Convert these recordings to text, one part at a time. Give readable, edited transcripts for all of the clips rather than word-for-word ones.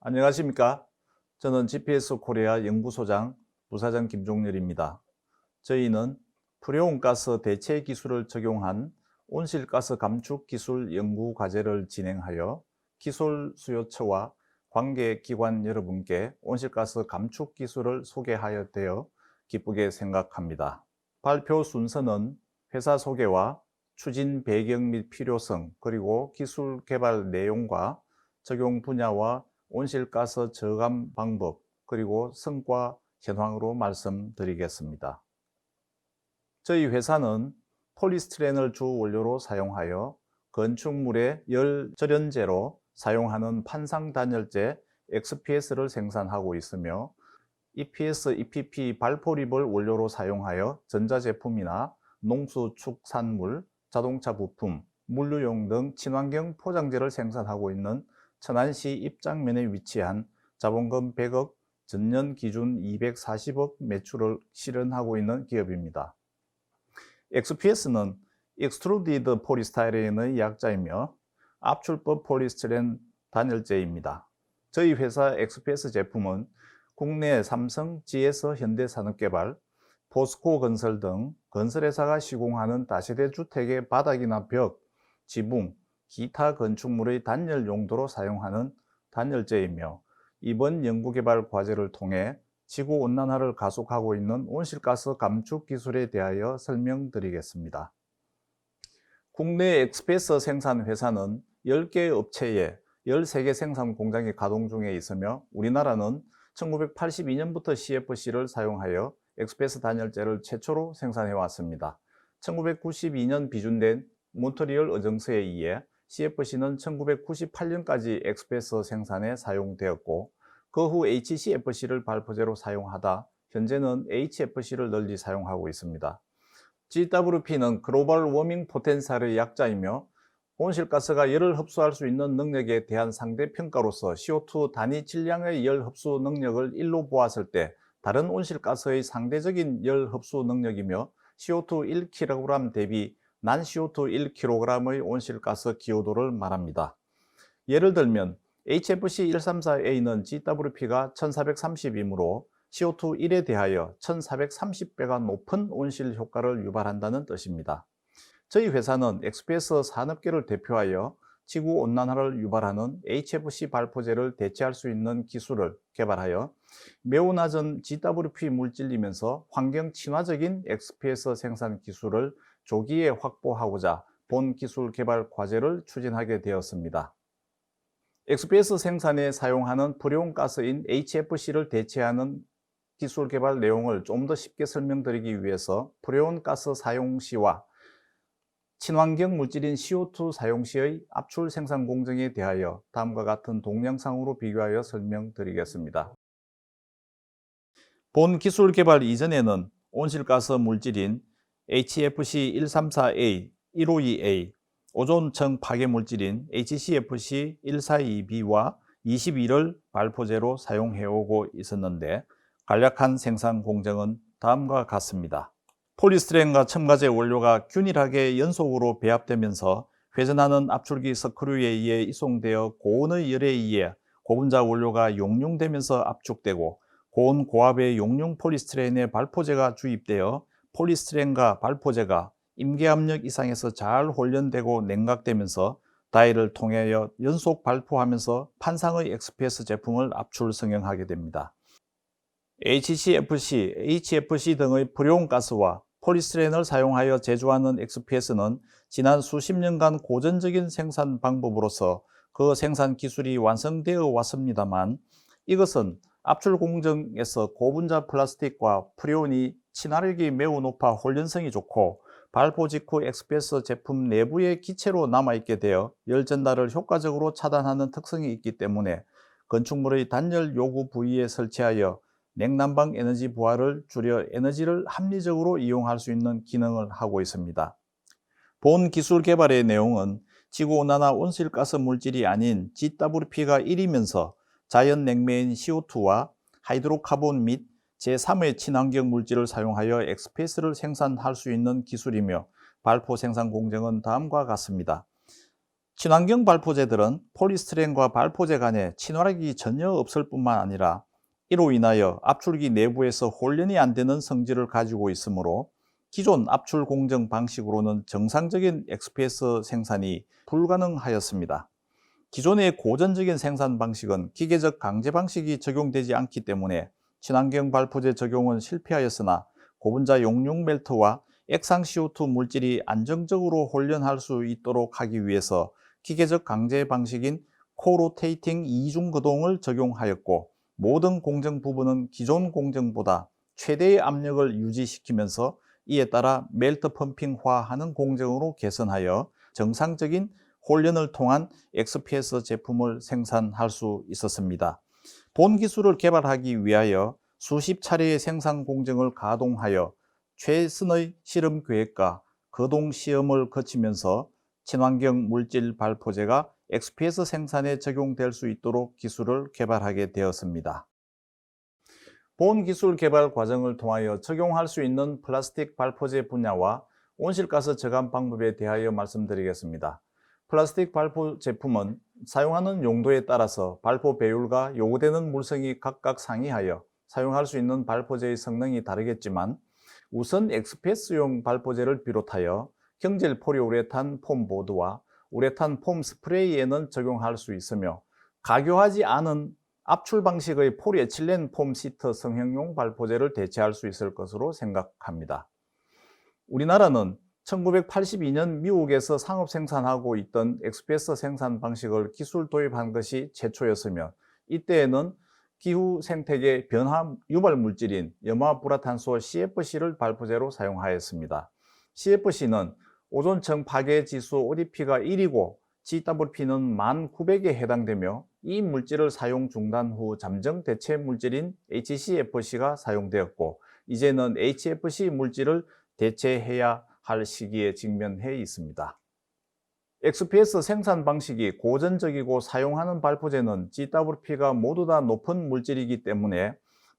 안녕하십니까? 저는 GPS 코리아 연구소장 부사장 김종렬입니다. 저희는 프레온가스 대체 기술을 적용한 온실가스 감축 기술 연구 과제를 진행하여 기술 수요처와 관계기관 여러분께 온실가스 감축 기술을 소개하여 되어 기쁘게 생각합니다. 발표 순서는 회사 소개와 추진 배경 및 필요성, 그리고 기술 개발 내용과 적용 분야와 온실가스 저감 방법, 그리고 성과 현황으로 말씀드리겠습니다. 저희 회사는 폴리스티렌을 주 원료로 사용하여 건축물의 열 절연제로 사용하는 판상 단열재 XPS를 생산하고 있으며 EPS, EPP 발포립을 원료로 사용하여 전자제품이나 농수축산물, 자동차 부품, 물류용 등 친환경 포장재를 생산하고 있는 천안시 입장면에 위치한 자본금 100억, 전년 기준 240억 매출을 실현하고 있는 기업입니다. XPS는 Extruded Polystyrene의 약자이며 압출법 폴리스티렌 단열재입니다. 저희 회사 XPS 제품은 국내 삼성, GS, 현대산업개발, 포스코건설 등 건설회사가 시공하는 다세대 주택의 바닥이나 벽, 지붕, 기타 건축물의 단열 용도로 사용하는 단열재이며 이번 연구개발 과제를 통해 지구온난화를 가속하고 있는 온실가스 감축 기술에 대하여 설명드리겠습니다. 국내 XPS 생산 회사는 10개 업체에 13개 생산 공장이 가동 중에 있으며 우리나라는 1982년부터 CFC를 사용하여 XPS 단열재를 최초로 생산해 왔습니다. 1992년 비준된 몬트리올 의정서에 의해 CFC는 1998년까지 XPS 생산에 사용되었고 그 후 HCFC를 발포제로 사용하다 현재는 HFC를 널리 사용하고 있습니다. GWP는 글로벌 워밍 포텐셜의 약자이며 온실가스가 열을 흡수할 수 있는 능력에 대한 상대 평가로서 CO2 단위 질량의 열 흡수 능력을 일로 보았을 때 다른 온실가스의 상대적인 열 흡수 능력이며 CO2 1kg 대비 난 CO2 1kg의 온실가스 기여도를 말합니다. 예를 들면 HFC 134A는 GWP가 1430이므로 CO2 1에 대하여 1430배가 높은 온실 효과를 유발한다는 뜻입니다. 저희 회사는 XPS 산업계를 대표하여 지구온난화를 유발하는 HFC 발포제를 대체할 수 있는 기술을 개발하여 매우 낮은 GWP 물질이면서 환경 친화적인 XPS 생산 기술을 조기에 확보하고자 본 기술 개발 과제를 추진하게 되었습니다. XPS 생산에 사용하는 프레온가스인 HFC를 대체하는 기술 개발 내용을 좀 더 쉽게 설명드리기 위해서 프레온가스 사용 시와 친환경 물질인 CO2 사용 시의 압출 생산 공정에 대하여 다음과 같은 동영상으로 비교하여 설명드리겠습니다. 본 기술 개발 이전에는 온실가스 물질인 HFC 134A, 152A, 오존층 파괴 물질인 HCFC 142B와 22를 발포제로 사용해오고 있었는데 간략한 생산 공정은 다음과 같습니다. 폴리스티렌과 첨가제 원료가 균일하게 연속으로 배합되면서 회전하는 압출기 스크류에 의해 이송되어 고온의 열에 의해 고분자 원료가 용융되면서 압축되고 고온 고압의 용융 폴리스티렌에 발포제가 주입되어 폴리스티렌과 발포제가 임계압력 이상에서 잘 혼련되고 냉각되면서 다이를 통하여 연속 발포하면서 판상의 XPS 제품을 압출 성형하게 됩니다. HCFC, HFC 등의 프레온가스와 폴리스티렌을 사용하여 제조하는 XPS는 지난 수십 년간 고전적인 생산 방법으로서 그 생산 기술이 완성되어 왔습니다만 이것은 압출 공정에서 고분자 플라스틱과 프레온이 친화력이 매우 높아 혼련성이 좋고 발포 직후 XPS 제품 내부의 기체로 남아있게 되어 열 전달을 효과적으로 차단하는 특성이 있기 때문에 건축물의 단열 요구 부위에 설치하여 냉난방 에너지 부하를 줄여 에너지를 합리적으로 이용할 수 있는 기능을 하고 있습니다. 본 기술 개발의 내용은 지구온난화 온실가스 물질이 아닌 GWP가 1이면서 자연 냉매인 CO2와 하이드로카본 및 제3의 친환경 물질을 사용하여 XPS를 생산할 수 있는 기술이며 발포 생산 공정은 다음과 같습니다. 친환경 발포제들은 폴리스티렌과 발포제 간에 친화력이 전혀 없을 뿐만 아니라 이로 인하여 압출기 내부에서 혼련이 안 되는 성질을 가지고 있으므로 기존 압출 공정 방식으로는 정상적인 XPS 생산이 불가능하였습니다. 기존의 고전적인 생산 방식은 기계적 강제 방식이 적용되지 않기 때문에 친환경 발포제 적용은 실패하였으나 고분자 용융 멜트와 액상 CO2 물질이 안정적으로 혼련할 수 있도록 하기 위해서 기계적 강제 방식인 코로테이팅 이중 거동을 적용하였고, 모든 공정 부분은 기존 공정보다 최대의 압력을 유지시키면서 이에 따라 멜트 펌핑화하는 공정으로 개선하여 정상적인 혼련을 통한 XPS 제품을 생산할 수 있었습니다. 본 기술을 개발하기 위하여 수십 차례의 생산 공정을 가동하여 최선의 실험 계획과 거동 시험을 거치면서 친환경 물질 발포제가 XPS 생산에 적용될 수 있도록 기술을 개발하게 되었습니다. 본 기술 개발 과정을 통하여 적용할 수 있는 플라스틱 발포제 분야와 온실가스 저감 방법에 대하여 말씀드리겠습니다. 플라스틱 발포 제품은 사용하는 용도에 따라서 발포 배율과 요구되는 물성이 각각 상이하여 사용할 수 있는 발포제의 성능이 다르겠지만, 우선 XPS용 발포제를 비롯하여 경질 포리우레탄 폼 보드와 우레탄 폼 스프레이에는 적용할 수 있으며, 가교하지 않은 압출 방식의 폴리에틸렌 폼 시트 성형용 발포제를 대체할 수 있을 것으로 생각합니다. 우리나라는 1982년 미국에서 상업 생산하고 있던 XPS 생산 방식을 기술 도입한 것이 최초였으며, 이때에는 기후 생태계 변화 유발 물질인 염화불화탄소 CFC를 발포제로 사용하였습니다. CFC는 오존층 파괴 지수 ODP가 1이고 GWP는 1900에 해당되며, 이 물질을 사용 중단 후 잠정 대체 물질인 HCFC가 사용되었고, 이제는 HFC 물질을 대체해야 할 시기에 직면해 있습니다. XPS 생산 방식이 고전적이고 사용하는 발포제는 GWP가 모두 다 높은 물질이기 때문에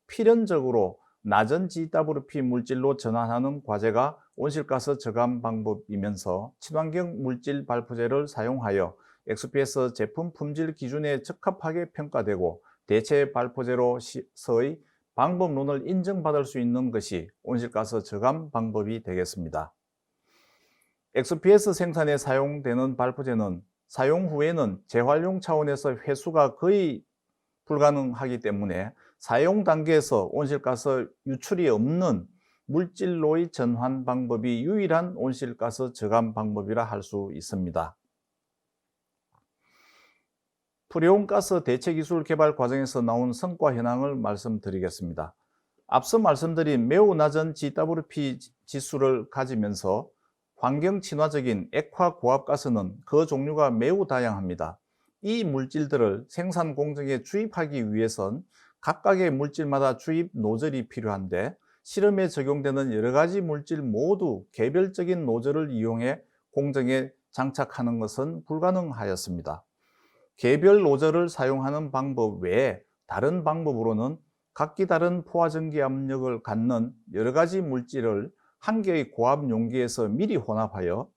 필연적으로 낮은 GWP 물질로 전환하는 과제가 온실가스 저감 방법이면서 친환경 물질 발포제를 사용하여 XPS 제품 품질 기준에 적합하게 평가되고 대체 발포제로서의 방법론을 인정받을 수 있는 것이 온실가스 저감 방법이 되겠습니다. XPS 생산에 사용되는 발포제는 사용 후에는 재활용 차원에서 회수가 거의 불가능하기 때문에 사용 단계에서 온실가스 유출이 없는 물질로의 전환 방법이 유일한 온실가스 저감 방법이라 할 수 있습니다. 프레온가스 대체 기술 개발 과정에서 나온 성과 현황을 말씀드리겠습니다. 앞서 말씀드린 매우 낮은 GWP 지수를 가지면서 환경 친화적인 액화 고압가스는 그 종류가 매우 다양합니다. 이 물질들을 생산 공정에 주입하기 위해선 각각의 물질마다 주입 노즐이 필요한데, 실험에 적용되는 여러 가지 물질 모두 개별적인 노즐을 이용해 공정에 장착하는 것은 불가능하였습니다. 개별 노즐을 사용하는 방법 외에 다른 방법으로는 각기 다른 포화전기 압력을 갖는 여러 가지 물질을 한 개의 고압 용기에서 미리 혼합하여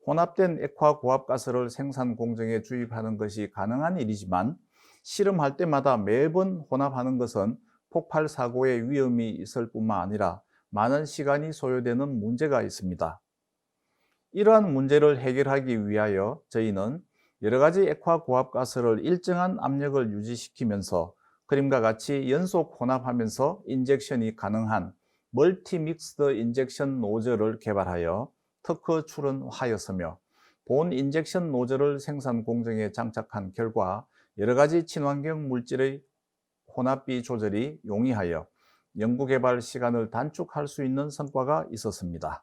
혼합된 액화 고압가스를 생산 공정에 주입하는 것이 가능한 일이지만, 실험할 때마다 매번 혼합하는 것은 폭발 사고의 위험이 있을 뿐만 아니라 많은 시간이 소요되는 문제가 있습니다. 이러한 문제를 해결하기 위하여 저희는 여러 가지 액화 고압가스를 일정한 압력을 유지시키면서 그림과 같이 연속 혼합하면서 인젝션이 가능한 멀티 믹스드 인젝션 노즐을 개발하여 특허 출원하였으며, 본 인젝션 노즐을 생산 공정에 장착한 결과 여러 가지 친환경 물질의 혼합비 조절이 용이하여 연구개발 시간을 단축할 수 있는 성과가 있었습니다.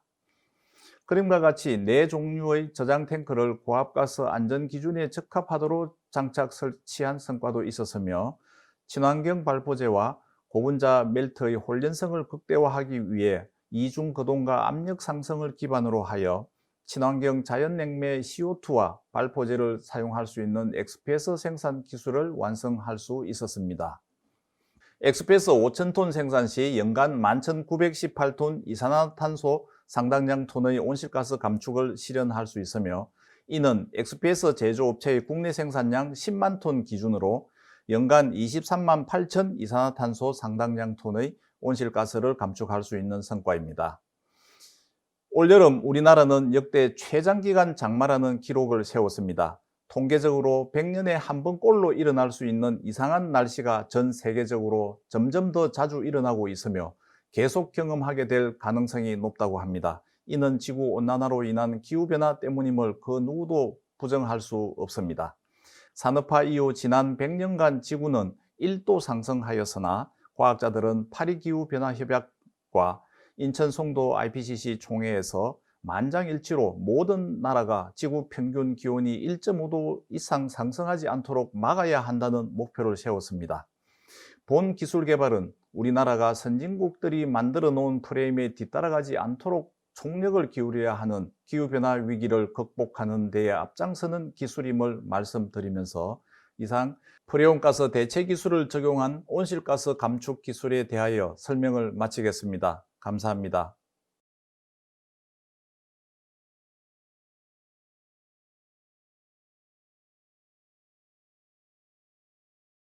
그림과 같이 4종류의 저장 탱크를 고압가스 안전 기준에 적합하도록 장착 설치한 성과도 있었으며, 친환경 발포제와 고분자 멜트의 혼련성을 극대화하기 위해 이중 거동과 압력 상승을 기반으로 하여 친환경 자연냉매 CO2와 발포제를 사용할 수 있는 XPS 생산 기술을 완성할 수 있었습니다. XPS 5,000톤 생산 시 연간 11,918톤 이산화탄소 상당량 톤의 온실가스 감축을 실현할 수 있으며, 이는 XPS 제조업체의 국내 생산량 10만 톤 기준으로 연간 23만 8천 이산화탄소 상당량 톤의 온실가스를 감축할 수 있는 성과입니다. 올여름 우리나라는 역대 최장기간 장마라는 기록을 세웠습니다. 통계적으로 100년에 한 번꼴로 일어날 수 있는 이상한 날씨가 전 세계적으로 점점 더 자주 일어나고 있으며 계속 경험하게 될 가능성이 높다고 합니다. 이는 지구온난화로 인한 기후변화 때문임을 그 누구도 부정할 수 없습니다. 산업화 이후 지난 100년간 지구는 1도 상승하였으나 과학자들은 파리기후변화협약과 인천 송도 IPCC 총회에서 만장일치로 모든 나라가 지구 평균 기온이 1.5도 이상 상승하지 않도록 막아야 한다는 목표를 세웠습니다. 본 기술 개발은 우리나라가 선진국들이 만들어 놓은 프레임에 뒤따라가지 않도록 총력을 기울여야 하는 기후변화 위기를 극복하는 데에 앞장서는 기술임을 말씀드리면서 이상 프레온가스 대체 기술을 적용한 온실가스 감축 기술에 대하여 설명을 마치겠습니다. 감사합니다.